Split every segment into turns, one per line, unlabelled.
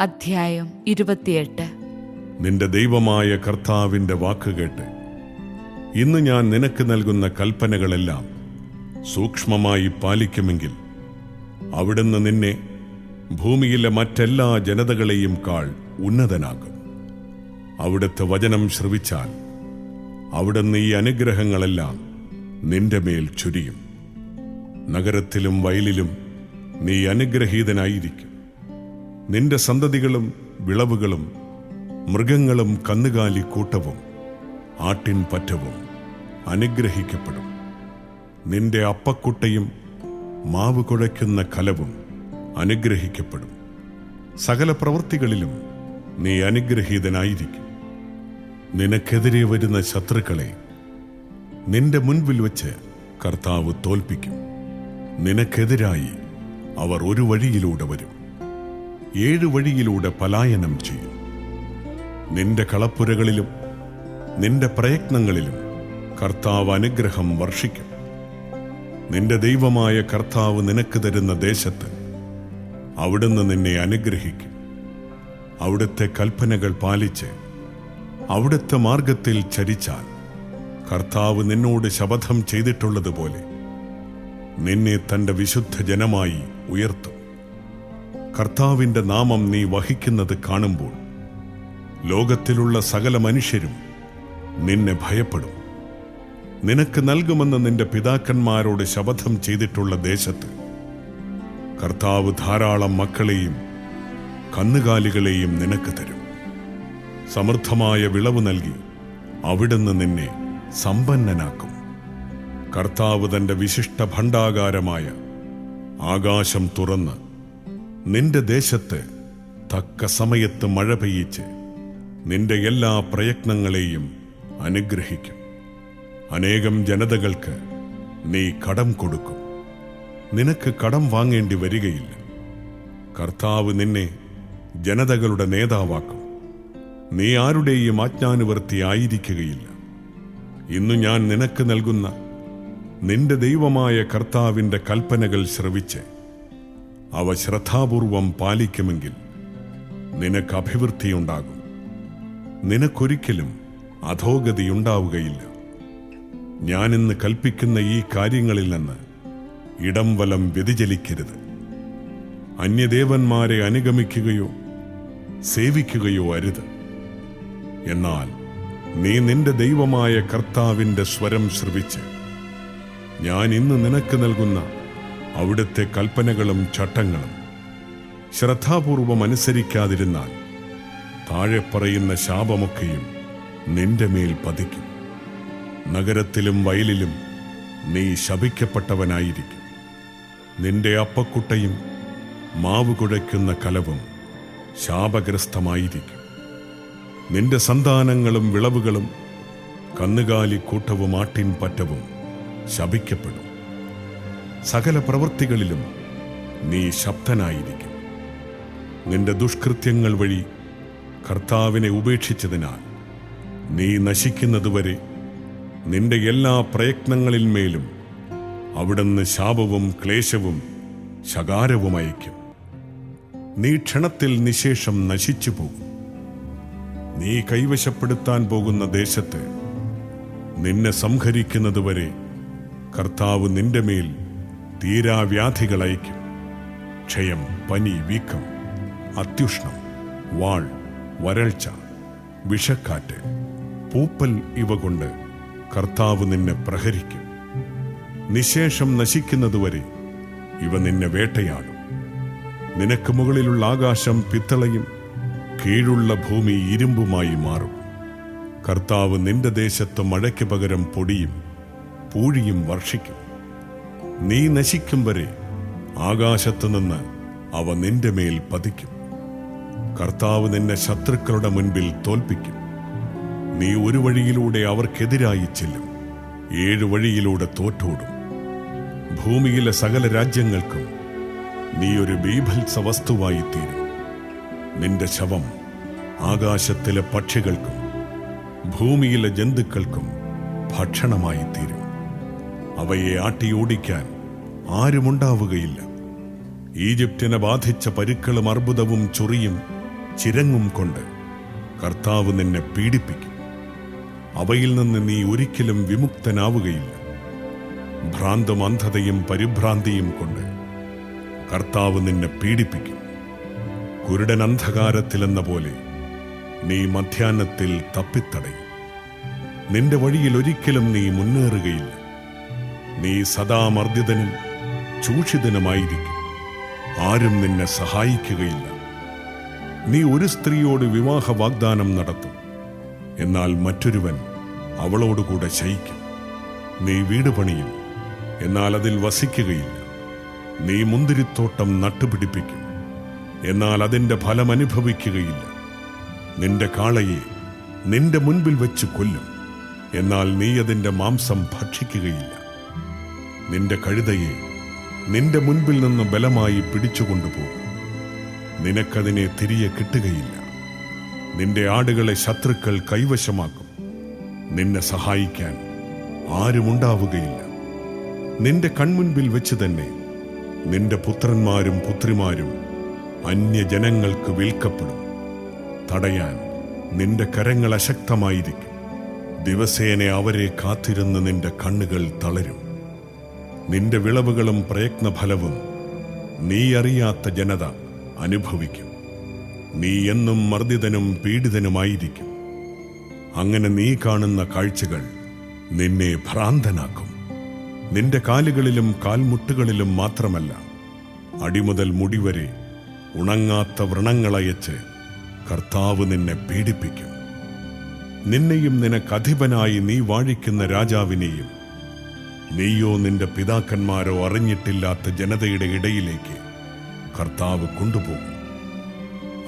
അധ്യായം 28.
നിന്റെ ദൈവമായ കർത്താവിന്റെ വാക്കുകേട്ട് ഇന്ന് ഞാൻ നിനക്ക് നൽകുന്ന കൽപ്പനകളെല്ലാം സൂക്ഷ്മമായി പാലിക്കുമെങ്കിൽ അവിടുന്ന് നിന്നെ ഭൂമിയിലെ മറ്റെല്ലാ ജനതകളെയും കാൾ ഉന്നതനാകും. അവിടുത്തെ വചനം ശ്രവിച്ചാൽ അവിടുന്ന് ഈ അനുഗ്രഹങ്ങളെല്ലാം നിന്റെ മേൽ ചൊരിയും. നഗരത്തിലും വയലിലും നീ അനുഗ്രഹീതനായിരിക്കും. നിന്റെ സന്തതികളും വിളവുകളും മൃഗങ്ങളും കന്നുകാലി കൂട്ടവും ആട്ടിൻ പറ്റവും അനുഗ്രഹിക്കപ്പെടും. നിന്റെ അപ്പക്കുട്ടയും മാവ് കുഴയ്ക്കുന്ന കലവും അനുഗ്രഹിക്കപ്പെടും. സകല പ്രവൃത്തികളിലും നീ അനുഗ്രഹീതനായിരിക്കും. നിനക്കെതിരെ വരുന്ന ശത്രുക്കളെ നിന്റെ മുൻപിൽ വെച്ച് കർത്താവ് തോൽപ്പിക്കും. നിനക്കെതിരായി അവർ ഒരു വഴിയിലൂടെ വരും, 7 വഴിയിലൂടെ പലായനം ചെയ്യും. നിന്റെ കളപ്പുരകളിലും നിന്റെ പ്രയത്നങ്ങളിലും കർത്താവ് അനുഗ്രഹം വർഷിക്കും. നിന്റെ ദൈവമായ കർത്താവ് നിനക്ക് തരുന്ന ദേശത്ത് അവിടുന്ന് നിന്നെ അനുഗ്രഹിക്കും. അവിടുത്തെ കൽപ്പനകൾ പാലിച്ച് അവിടുത്തെ മാർഗത്തിൽ ചരിച്ചാൽ കർത്താവ് നിന്നോട് ശപഥം ചെയ്തിട്ടുള്ളതുപോലെ നിന്നെ തന്റെ വിശുദ്ധ ജനമായി ഉയർത്തും. കർത്താവിന്റെ നാമം നീ വഹിക്കുന്നത് കാണുമ്പോൾ ലോകത്തിലുള്ള സകല മനുഷ്യരും നിന്നെ ഭയപ്പെടും. നിനക്ക് നൽകുമെന്ന് നിന്റെ പിതാക്കന്മാരോട് ശപഥം ചെയ്തിട്ടുള്ള ദേശത്ത് കർത്താവ് ധാരാളം മക്കളെയും കന്നുകാലികളെയും നിനക്ക് തരും. സമൃദ്ധമായ വിളവ് നൽകി അവിടുന്ന് നിന്നെ സമ്പന്നനാക്കും. കർത്താവ് തന്റെ വിശിഷ്ട ഭണ്ഡാകാരമായ ആകാശം തുറന്ന് നിന്റെ ദേശത്ത് തക്ക സമയത്ത് മഴ പെയ്യിച്ച് നിന്റെ എല്ലാ പ്രയത്നങ്ങളെയും അനുഗ്രഹിക്കും. അനേകം ജനതകൾക്ക് നീ കടം കൊടുക്കും. നിനക്ക് കടം വാങ്ങേണ്ടി വരികയില്ല. കർത്താവ് നിന്നെ ജനതകളുടെ നേതാവാക്കും. നീ ആരുടെയും ആജ്ഞാനുവർത്തി ആയിരിക്കുകയില്ല. ഇന്നു ഞാൻ നിനക്ക് നൽകുന്ന നിന്റെ ദൈവമായ കർത്താവിന്റെ കൽപ്പനകൾ ശ്രവിച്ച് അവ ശ്രദ്ധാപൂർവം പാലിക്കുമെങ്കിൽ നിനക്ക് അഭിവൃദ്ധിയുണ്ടാകും. നിനക്കൊരിക്കലും അധോഗതിയുണ്ടാവുകയില്ല. ഞാനിന്ന് കൽപ്പിക്കുന്ന ഈ കാര്യങ്ങളിൽ നിന്ന് ഇടം വലം വ്യതിചലിക്കരുത്. അന്യദേവന്മാരെ അനുഗമിക്കുകയോ സേവിക്കുകയോ അരുത്. എന്നാൽ നീ നിന്റെ ദൈവമായ കർത്താവിന്റെ സ്വരം ശ്രവിച്ച് ഞാൻ ഇന്ന് നിനക്ക് നൽകുന്ന അവിടുത്തെ കൽപ്പനകളും ചട്ടങ്ങളും ശ്രദ്ധാപൂർവം അനുസരിക്കാതിരുന്നാൽ താഴെ പറയുന്ന ശാപമൊക്കെയും നിന്റെ മേൽ പതിക്കും. നഗരത്തിലും വയലിലും നീ ശപിക്കപ്പെട്ടവനായിരിക്കും. നിന്റെ അപ്പക്കുട്ടയും മാവ് കുഴയ്ക്കുന്ന കലവും ശാപഗ്രസ്തമായിരിക്കും. നിന്റെ സന്താനങ്ങളും വിളവുകളും കന്നുകാലി കൂട്ടവും ആട്ടിൻ പറ്റവും ശപിക്കപ്പെടും. സകല പ്രവൃത്തികളിലും നീ ശബ്ദനായിരിക്കും. നിന്റെ ദുഷ്കൃത്യങ്ങൾ വഴി കർത്താവിനെ ഉപേക്ഷിച്ചതിനാൽ നീ നശിക്കുന്നതുവരെ നിന്റെ എല്ലാ പ്രയത്നങ്ങളിന്മേലും അവിടുന്ന് ശാപവും ക്ലേശവും ശകാരവും അയക്കും. നീ ക്ഷണത്തിൽ നിശേഷം നശിച്ചു പോകും. നീ കൈവശപ്പെടുത്താൻ പോകുന്ന ദേശത്ത് നിന്നെ സംഹരിക്കുന്നതുവരെ കർത്താവ് നിന്റെ മേൽ തീരാവ്യാധികൾ അയക്കും. ക്ഷയം, പനി, വീക്കം, അത്യുഷ്ണം, വാൾ, വരൾച്ച, വിഷക്കാറ്റ്, പൂപ്പൽ ഇവ കൊണ്ട് കർത്താവ് നിന്നെ പ്രഹരിക്കും. നിശേഷം നശിക്കുന്നതുവരെ ഇവ നിന്നെ വേട്ടയാടും. നിനക്ക് മുകളിലുള്ള ആകാശം പിത്തളയും കീഴുള്ള ഭൂമി ഇരുമ്പുമായി മാറും. കർത്താവ് നിന്റെ ദേശത്ത് മഴയ്ക്ക് പകരം പൊടിയും പൂഴിയും വർഷിക്കും. നീ നശിക്കും വരെ ആകാശത്തുനിന്ന് അവ നിന്റെ മേൽ പതിക്കും. കർത്താവ് നിന്നെ ശത്രുക്കളുടെ മുൻപിൽ തോൽപ്പിക്കും. നീ ഒരു വഴിയിലൂടെ അവർക്കെതിരായി ചെല്ലും, 7 വഴിയിലൂടെ തോറ്റോടും. ഭൂമിയിലെ സകല രാജ്യങ്ങൾക്കും നീ ഒരു ബീഭത്സ വസ്തുവായി തീരും. നിന്റെ ശവം ആകാശത്തിലെ പക്ഷികൾക്കും ഭൂമിയിലെ ജന്തുക്കൾക്കും ഭക്ഷണമായി തീരും. അവയെ ആട്ടിയോടിക്കാൻ ആരുമുണ്ടാവുകയില്ല. ഈജിപ്തിനെ ബാധിച്ച പരുക്കളും അർബുദവും ചൊറിയും ചിരങ്ങും കൊണ്ട് കർത്താവ് നിന്നെ പീഡിപ്പിക്കും. അവയിൽ നിന്ന് നീ ഒരിക്കലും വിമുക്തനാവുകയില്ല. ഭ്രാന്തും അന്ധതയും പരിഭ്രാന്തിയും കൊണ്ട് കർത്താവ് നിന്നെ പീഡിപ്പിക്കും. കുരുടൻ അന്ധകാരത്തിലെന്ന പോലെ നീ മധ്യാഹ്നത്തിൽ തപ്പിത്തടയും. നിന്റെ വഴിയിൽ ഒരിക്കലും നീ മുന്നേറുകയില്ല. നീ സദാ മർദ്ദിതനും ചൂഷിതനുമായിരിക്കും. ആരും നിന്നെ സഹായിക്കുകയില്ല. നീ ഒരു സ്ത്രീയോട് വിവാഹ വാഗ്ദാനം നടത്തും, എന്നാൽ മറ്റൊരുവൻ അവളോടുകൂടെ ശയിക്കും. നീ വീട് പണിയും, എന്നാൽ അതിൽ വസിക്കുകയില്ല. നീ മുന്തിരിത്തോട്ടം നട്ടുപിടിപ്പിക്കും, എന്നാൽ അതിൻ്റെ ഫലം അനുഭവിക്കുകയില്ല. നിന്റെ കാളയെ നിന്റെ മുൻപിൽ വെച്ച് കൊല്ലും, എന്നാൽ നീ അതിൻ്റെ മാംസം ഭക്ഷിക്കുകയില്ല. നിന്റെ കഴുതയെ നിന്റെ മുൻപിൽ നിന്ന് ബലമായി പിടിച്ചുകൊണ്ടുപോകും, നിനക്കതിനെ തിരികെ കിട്ടുകയില്ല. നിന്റെ ആടുകളെ ശത്രുക്കൾ കൈവശമാക്കും, നിന്നെ സഹായിക്കാൻ ആരുമുണ്ടാവുകയില്ല. നിന്റെ കൺമുൻപിൽ വെച്ച് തന്നെ നിന്റെ പുത്രന്മാരും പുത്രിമാരും അന്യജനങ്ങൾക്ക് വിൽക്കപ്പെടും. തടയാൻ നിന്റെ കരങ്ങൾ അശക്തമായിരിക്കും. ദിവസേന അവരെ കാത്തിരുന്ന് നിന്റെ കണ്ണുകൾ തളരും. നിന്റെ വിളവുകളും പ്രയത്നഫലവും നീ അറിയാത്ത ജനത അനുഭവിക്കും. നീ എന്നും മർദ്ദിതനും പീഡിതനുമായിരിക്കും. അങ്ങനെ നീ കാണുന്ന കാഴ്ചകൾ നിന്നെ ഭ്രാന്തനാക്കും. നിന്റെ കാലുകളിലും കാൽമുട്ടുകളിലും മാത്രമല്ല, അടിമുതൽ മുടിവരെ ഉണങ്ങാത്ത വ്രണങ്ങളയച്ച് കർത്താവ് നിന്നെ പീഡിപ്പിക്കും. നിന്നെയും നിനക്കധിപനായി നീ വാഴിക്കുന്ന രാജാവിനെയും നീയോ നിന്റെ പിതാക്കന്മാരോ അറിഞ്ഞിട്ടില്ലാത്ത ജനതയുടെ ഇടയിലേക്ക് കർത്താവ് കൊണ്ടുപോകും.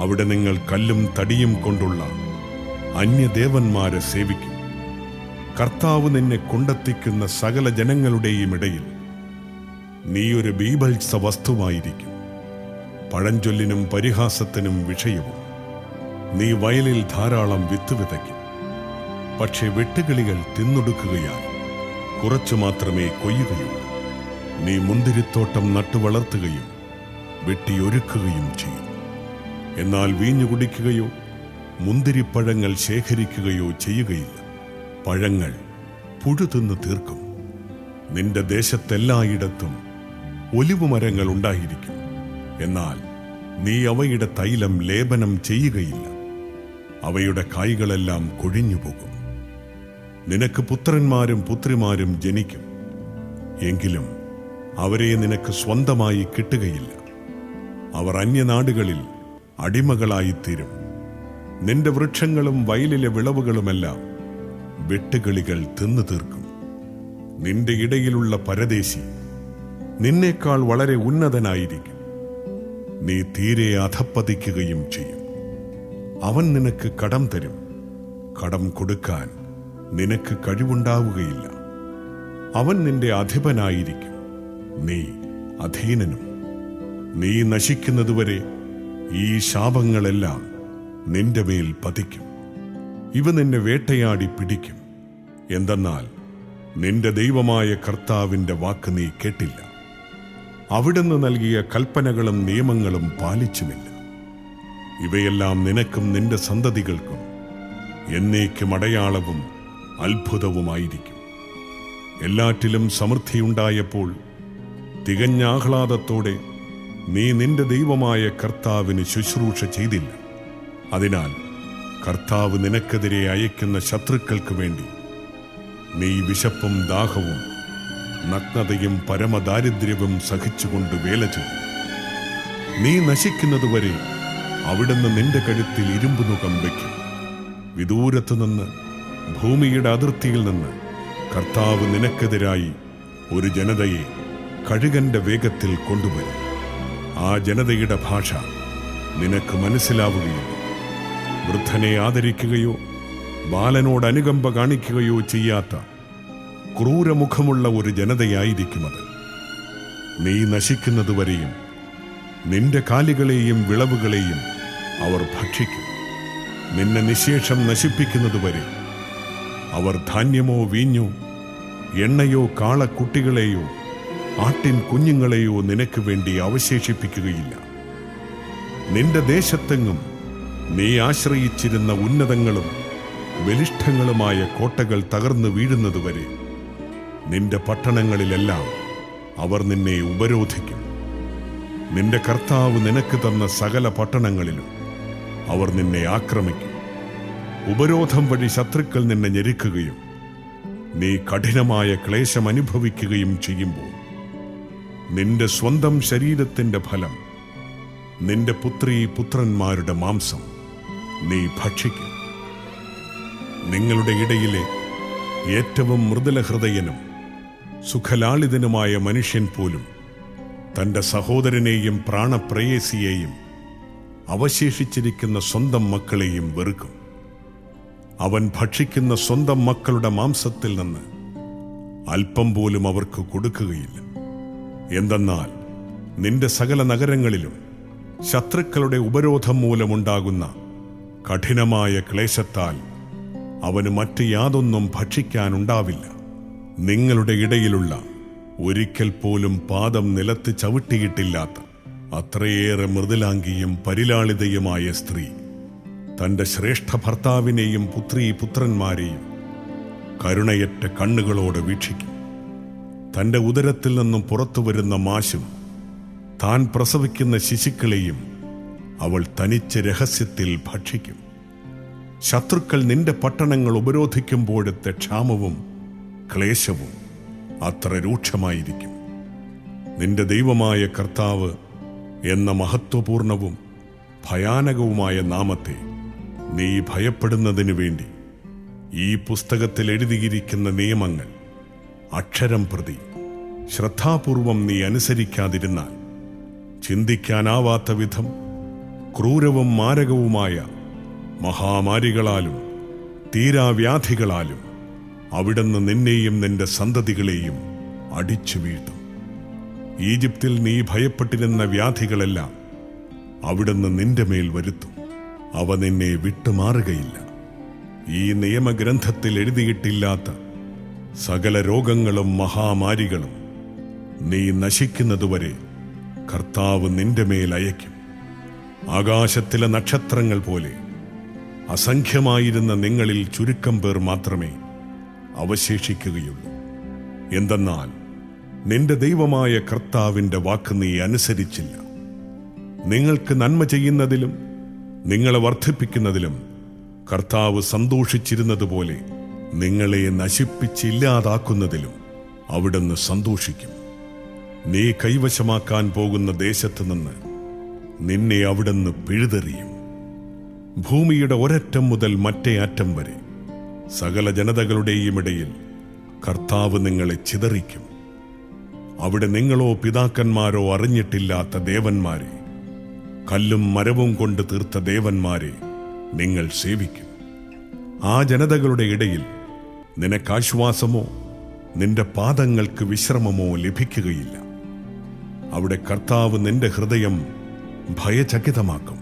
അവിടെ നിങ്ങൾ കല്ലും തടിയും കൊണ്ടുള്ള അന്യദേവന്മാരെ സേവിക്കും. കർത്താവ് നിന്നെ കൊണ്ടെത്തിക്കുന്ന സകല ജനങ്ങളുടെയും ഇടയിൽ നീ ഒരു ബീഭത്സ വസ്തുവായിരിക്കും, പഴഞ്ചൊല്ലിനും പരിഹാസത്തിനും വിഷയവും. നീ വയലിൽ ധാരാളം വിത്ത് വിതയ്ക്കും, പക്ഷേ വെട്ടുകിളികൾ തിന്നൊടുക്കുകയാൽ കുറച്ചു മാത്രമേ കൊയ്യുകയുള്ളൂ. നീ മുന്തിരിത്തോട്ടം നട്ടുവളർത്തുകയും വെട്ടിയൊരുക്കുകയും ചെയ്യും, എന്നാൽ വീഞ്ഞു കുടിക്കുകയോ മുന്തിരിപ്പഴങ്ങൾ ശേഖരിക്കുകയോ ചെയ്യുകയില്ല. പഴങ്ങൾ പുഴു തിന്ന് തീർക്കും. നിന്റെ ദേശത്തെല്ലായിടത്തും ഒലിവുമരങ്ങൾ ഉണ്ടായിരിക്കും, എന്നാൽ നീ അവയുടെ തൈലം ലേപനം ചെയ്യുകയില്ല. അവയുടെ കായ്കളെല്ലാം കൊഴിഞ്ഞുപോകും. നിനക്ക് പുത്രന്മാരും പുത്രിമാരും ജനിക്കും, എങ്കിലും അവരെ നിനക്ക് സ്വന്തമായി കിട്ടുകയില്ല. അവർ അന്യനാടുകളിൽ അടിമകളായിത്തീരും. നിന്റെ വൃക്ഷങ്ങളും വയലിലെ വിളവുകളുമെല്ലാം വെട്ടുകിളികൾ തിന്നു തീർക്കും. നിന്റെ ഇടയിലുള്ള പരദേശി നിന്നേക്കാൾ വളരെ ഉന്നതനായിരിക്കും. നീ തീരെ അധപ്പതിക്കുകയും ചെയ്യും. അവൻ നിനക്ക് കടം തരും, കടം കൊടുക്കാൻ നിനക്ക് കഴിവുണ്ടാവുകയില്ല. അവൻ നിന്റെ അധിപനായിരിക്കും, നീ അധീനനും. നീ നശിക്കുന്നതുവരെ ഈ ശാപങ്ങളെല്ലാം നിന്റെ മേൽ പതിക്കും. ഇവ നിന്നെ വേട്ടയാടി പിടിക്കും. എന്തെന്നാൽ നിന്റെ ദൈവമായ കർത്താവിൻ്റെ വാക്ക് നീ കേട്ടില്ല, അവിടുന്ന് നൽകിയ കൽപ്പനകളും നിയമങ്ങളും പാലിച്ചുമില്ല. ഇവയെല്ലാം നിനക്കും നിന്റെ സന്തതികൾക്കും എന്നേക്കും അടയാളവും അത്ഭുതവുമായിരിക്കും. എല്ലാറ്റിലും സമൃദ്ധിയുണ്ടായപ്പോൾ തികഞ്ഞ ആഹ്ലാദത്തോടെ നീ നിന്റെ ദൈവമായ കർത്താവിന് ശുശ്രൂഷ ചെയ്തില്ല. അതിനാൽ കർത്താവ് നിനക്കെതിരെ അയക്കുന്ന ശത്രുക്കൾക്ക് വേണ്ടി നീ വിശപ്പും ദാഹവും നഗ്നതയും പരമദാരിദ്ര്യവും സഹിച്ചുകൊണ്ട് വേല ചെയ്യും. നീ നശിക്കുന്നതുവരെ അവിടുന്ന് നിന്റെ കഴുത്തിൽ ഇരുമ്പുനുകം വയ്ക്കും. വിദൂരത്തുനിന്ന്, ഭൂമിയുടെ അതിർത്തിയിൽ നിന്ന് കർത്താവ് നിനക്കെതിരായി ഒരു ജനതയെ കഴുകന്റെ വേഗത്തിൽ കൊണ്ടുവരും. ആ ജനതയുടെ ഭാഷ നിനക്ക് മനസ്സിലാവുകയില്ല. വൃദ്ധനെ ആദരിക്കുകയോ ബാലനോട് അനുകമ്പ കാണിക്കുകയോ ചെയ്യാത്ത ക്രൂരമുഖമുള്ള ഒരു ജനതയായിരിക്കുമത്. നീ നശിക്കുന്നതുവരെയും നിന്റെ കാലികളെയും വിളവുകളെയും അവർ ഭക്ഷിക്കും. നിന്നെ നിശേഷം നശിപ്പിക്കുന്നതുവരെ അവർ ധാന്യമോ വീഞ്ഞോ എണ്ണയോ കാളക്കുട്ടികളെയോ ആട്ടിൻ കുഞ്ഞുങ്ങളെയോ നിനക്ക് വേണ്ടി അവശേഷിപ്പിക്കുകയില്ല. നിന്റെ ദേശത്തെങ്ങും നീ ആശ്രയിച്ചിരുന്ന ഉന്നതങ്ങളും ബലിഷ്ഠങ്ങളുമായ കോട്ടകൾ തകർന്നു വീഴുന്നതുവരെ നിന്റെ പട്ടണങ്ങളിലെല്ലാം അവർ നിന്നെ ഉപരോധിക്കും. നിന്റെ കർത്താവ് നിനക്ക് തന്ന സകല പട്ടണങ്ങളിലും അവർ നിന്നെ ആക്രമിക്കും. ഉപരോധം വഴി ശത്രുക്കൾ നിന്നെ ഞെരുക്കുകയും നീ കഠിനമായ ക്ലേശം അനുഭവിക്കുകയും ചെയ്യുമ്പോൾ നിന്റെ സ്വന്തം ശരീരത്തിന്റെ ഫലം, നിന്റെ പുത്രന്മാരുടെ മാംസം നീ ഭക്ഷിക്കും. നിങ്ങളുടെ ഇടയിലെ ഏറ്റവും മൃദുലഹൃദയനും സുഖലാളിതനുമായ മനുഷ്യൻ പോലും തൻ്റെ സഹോദരനെയും പ്രാണപ്രേയസിയെയും അവശേഷിച്ചിരിക്കുന്ന സ്വന്തം മക്കളെയും വെറുക്കും. അവൻ ഭക്ഷിക്കുന്ന സ്വന്തം മക്കളുടെ മാംസത്തിൽ നിന്ന് അല്പം പോലും അവർക്ക് കൊടുക്കുകയില്ല. എന്തെന്നാൽ നിന്റെ സകല നഗരങ്ങളിലും ശത്രുക്കളുടെ ഉപരോധം മൂലമുണ്ടാകുന്ന കഠിനമായ ക്ലേശത്താൽ അവന് മറ്റ് യാതൊന്നും ഭക്ഷിക്കാനുണ്ടാവില്ല. നിങ്ങളുടെ ഇടയിലുള്ള ഒരിക്കൽ പോലും പാദം നിലത്ത് ചവിട്ടിയിട്ടില്ലാത്ത അത്രയേറെ മൃദുലാംഗിയും പരിലാളിതയുമായ സ്ത്രീ തൻ്റെ ശ്രേഷ്ഠ ഭർത്താവിനെയും പുത്രന്മാരെയും കരുണയറ്റ കണ്ണുകളോടെ വീക്ഷിക്കും. തൻ്റെ ഉദരത്തിൽ നിന്നും പുറത്തു വരുന്ന മാശും താൻ പ്രസവിക്കുന്ന ശിശുക്കളെയും അവൾ തനിച്ച് രഹസ്യത്തിൽ ഭക്ഷിക്കും. ശത്രുക്കൾ നിന്റെ പട്ടണങ്ങൾ ഉപരോധിക്കുമ്പോഴത്തെ ക്ഷാമവും ക്ലേശവും അത്ര രൂക്ഷമായിരിക്കും. നിന്റെ ദൈവമായ കർത്താവ് എന്ന മഹത്വപൂർണവും ഭയാനകവുമായ നാമത്തെ നീ ഭയപ്പെടുന്നതിനു വേണ്ടി ഈ പുസ്തകത്തിൽ എഴുതിയിരിക്കുന്ന നിയമങ്ങൾ അക്ഷരം പ്രതി ശ്രദ്ധാപൂർവം നീ അനുസരിക്കാതിരുന്നാൽ ചിന്തിക്കാനാവാത്ത വിധം ക്രൂരവും മാരകവുമായ മഹാമാരികളാലും തീരാവ്യാധികളാലും അവിടുന്ന് നിന്നെയും നിന്റെ സന്തതികളെയും അടിച്ചു വീഴ്ത്തും. ഈജിപ്തിൽ നീ ഭയപ്പെട്ടിരുന്ന വ്യാധികളെല്ലാം അവിടുന്ന് നിന്റെ മേൽ വരുത്തും. അവ നിന്നെ വിട്ടുമാറുകയില്ല. ഈ നിയമഗ്രന്ഥത്തിൽ എഴുതിയിട്ടില്ലാത്ത സകല രോഗങ്ങളും മഹാമാരികളും നീ നശിക്കുന്നതുവരെ കർത്താവ് നിന്റെ മേൽ അയക്കും. ആകാശത്തിലെ നക്ഷത്രങ്ങൾ പോലെ അസംഖ്യമായിരുന്ന നിങ്ങളിൽ ചുരുക്കം പേർ മാത്രമേ അവശേഷിക്കുകയുള്ളൂ. എന്തെന്നാൽ നിന്റെ ദൈവമായ കർത്താവിൻ്റെ വാക്ക് നീ അനുസരിച്ചില്ല. നിങ്ങൾക്ക് നന്മ ചെയ്യുന്നതിലും നിങ്ങളെ വർദ്ധിപ്പിക്കുന്നതിലും കർത്താവ് സന്തോഷിച്ചിരുന്നതുപോലെ നിങ്ങളെ നശിപ്പിച്ചില്ലാതാക്കുന്നതിലും അവിടുന്ന് സന്തോഷിക്കും. നീ കൈവശമാക്കാൻ പോകുന്ന ദേശത്ത് നിന്ന് നിന്നെ അവിടുന്ന് പിഴുതെറിയും. ഭൂമിയുടെ ഒരറ്റം മുതൽ മറ്റേ അറ്റം വരെ സകല ജനതകളുടെയും ഇടയിൽ കർത്താവ് നിങ്ങളെ ചിതറിക്കും. അവിടെ നിങ്ങളോ പിതാക്കന്മാരോ അറിഞ്ഞിട്ടില്ലാത്ത ദേവന്മാരെ, കല്ലും മരവും കൊണ്ട് തീർത്ത ദേവന്മാരെ നിങ്ങൾ സേവിക്കും. ആ ജനതകളുടെ ഇടയിൽ നിനക്കാശ്വാസമോ നിന്റെ പാദങ്ങൾക്ക് വിശ്രമമോ ലഭിക്കുകയില്ല. അവിടെ കർത്താവ് നിന്റെ ഹൃദയം ഭയചകിതമാക്കും,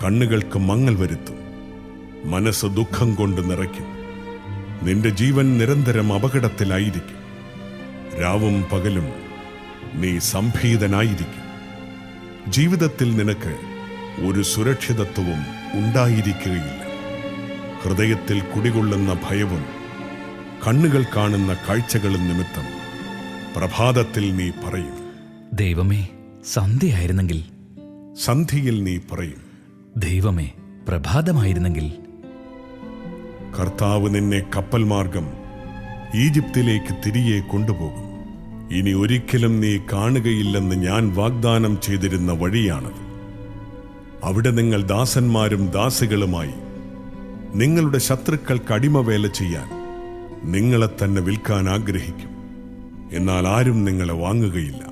കണ്ണുകൾക്ക് മങ്ങൽ വരുത്തും, മനസ്സ് ദുഃഖം കൊണ്ട് നിറയ്ക്കും. നിന്റെ ജീവൻ നിരന്തരം അപകടത്തിലായിരിക്കും. രാവും പകലും നീ സംഭീതനായിരിക്കും. ജീവിതത്തിൽ നിനക്ക് ഒരു സുരക്ഷിതത്വവും ഉണ്ടായിരിക്കുകയില്ല. ഹൃദയത്തിൽ കുടികൊള്ളുന്ന ഭയവും കണ്ണുകൾ കാണുന്ന കാഴ്ചകളും നിമിത്തം പ്രഭാതത്തിൽ നീ പറയും,
ദൈവമേ, സന്ധ്യയായിരുന്നെങ്കിൽ.
സന്ധ്യയിൽ നീ പറയും,
ദൈവമേ, പ്രഭാതമായിരുന്നെങ്കിൽ.
കർത്താവ് നിന്നെ കപ്പൽ മാർഗം ഈജിപ്തിലേക്ക് തിരികെ കൊണ്ടുപോകും. ഇനി ഒരിക്കലും നീ കാണുകയില്ലെന്ന് ഞാൻ വാഗ്ദാനം ചെയ്തിരുന്ന വഴിയാണത്. അവിടെ നിങ്ങൾ ദാസന്മാരും ദാസികളുമായി നിങ്ങളുടെ ശത്രുക്കൾക്ക് അടിമവേല ചെയ്യാൻ നിങ്ങളെ തന്നെ വിൽക്കാൻ ആഗ്രഹിക്കും. എന്നാൽ ആരും നിങ്ങളെ വാങ്ങുകയില്ല.